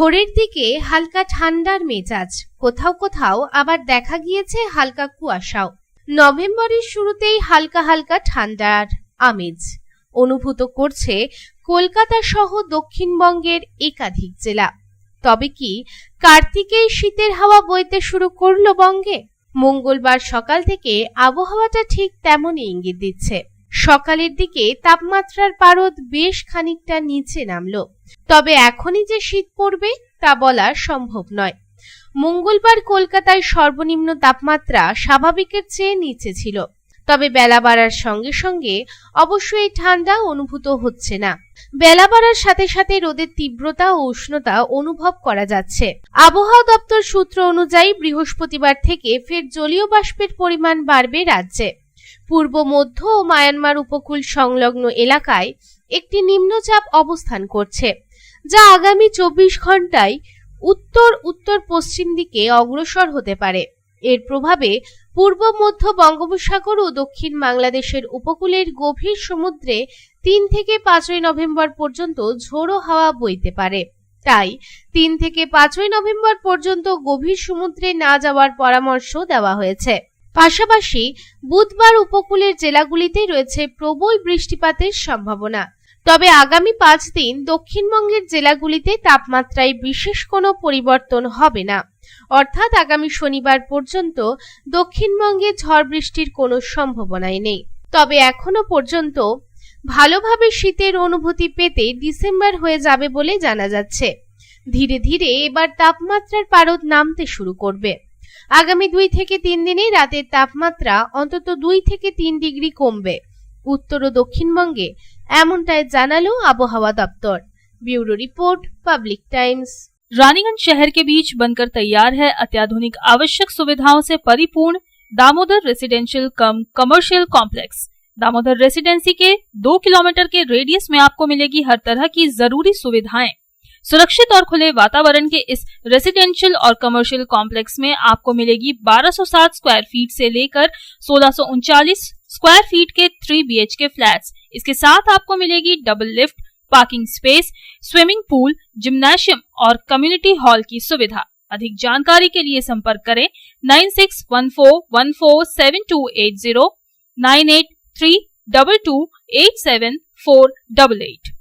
ভোরের দিকে হালকা ঠান্ডার মেজাজ, কোথাও কোথাও আবার দেখা গিয়েছে হালকা কুয়াশাও। নভেম্বরের শুরুতেই হালকা হালকা ঠান্ডার আমেজ অনুভূত করছে কলকাতা সহ দক্ষিণবঙ্গের একাধিক জেলা। তবে কি কার্তিকেই শীতের হাওয়া বইতে শুরু করলো বঙ্গে? মঙ্গলবার সকাল থেকে আবহাওয়াটা ঠিক তেমনই ইঙ্গিত দিচ্ছে। সকালের দিকে তাপমাত্রার পারদ বেশ খানিকটা নিচে নামলো, তবে এখনই যে শীত পড়বে তা বলা সম্ভব নয়। মঙ্গলবার কলকাতায় সর্বনিম্ন তাপমাত্রা স্বাভাবিকের চেয়ে নিচে ছিল, তবে বেলা বাড়ার সঙ্গে সঙ্গে অবশ্যই ঠান্ডা অনুভূত হচ্ছে না। বেলা বাড়ার সাথে সাথে রোদের তীব্রতা ও উষ্ণতা অনুভব করা যাচ্ছে। আবহাওয়া দপ্তর সূত্র অনুযায়ী বৃহস্পতিবার থেকে ফের জলীয় বাষ্পের পরিমাণ বাড়বে রাজ্যে। পূর্ব মধ্য ও মায়ানমার উপকূল সংলগ্ন এলাকায় একটি নিম্নচাপ অবস্থান করছে, যা আগামী 24 ঘন্টায় উত্তর উত্তর পশ্চিম দিকে অগ্রসর হতে পারে। এর প্রভাবে পূর্ব মধ্য বঙ্গোপসাগর ও দক্ষিণ বাংলাদেশের উপকূলের গভীর সমুদ্রে 3 থেকে 5 নভেম্বর পর্যন্ত ঝোড়ো হাওয়া বইতে পারে। তাই 3 থেকে 5 নভেম্বর পর্যন্ত গভীর সমুদ্রে না যাওয়ার পরামর্শ দেওয়া হয়েছে। পাশাপাশি বুধবার উপকূলের জেলাগুলিতে রয়েছে প্রবল বৃষ্টিপাতের সম্ভাবনা। তবে আগামী 5 দিন দক্ষিণবঙ্গের জেলাগুলিতে তাপমাত্রায় বিশেষ কোনো পরিবর্তন হবে না, অর্থাৎ আগামী শনিবার পর্যন্ত দক্ষিণবঙ্গে ঝড় বৃষ্টির কোনো সম্ভাবনাই নেই। তবে এখনো পর্যন্ত ভালোভাবে শীতের অনুভূতি পেতে ডিসেম্বর হয়ে যাবে বলে জানা যাচ্ছে। ধীরে ধীরে এবার তাপমাত্রার পারদ নামতে শুরু করবে। আগামী 2 থেকে 3 দিনে রাতের তাপমাত্রা অন্তত 2 থেকে 3 ডিগ্রি কমবে উত্তর ও দক্ষিণবঙ্গে, এমনটাই জানালো আবহাওয়া দপ্তর। Bureau report, public times. Raniganj शहर के बीच बनकर तैयार है अत्याधुनिक आवश्यक सुविधाओं से परिपूर्ण दामोदर रेसिडेंशियल कम कमर्शियल कॉम्प्लेक्स। दामोदर रेसिडेंसी के 2 किलोमीटर के रेडियस में आपको मिलेगी हर तरह की जरूरी सुविधाएं। सुरक्षित और खुले वातावरण के इस रेसिडेंशियल और कमर्शियल कॉम्प्लेक्स में आपको मिलेगी 1260 स्क्वायर फीट से लेकर 1639 स्क्वायर फीट के 3 BHK फ्लैट्स। इसके साथ आपको मिलेगी double lift, parking space, swimming pool, gymnasium और कम्युनिटी हॉल की सुविधा। अधिक जानकारी के लिए संपर्क करें 9614147280, 9832287488।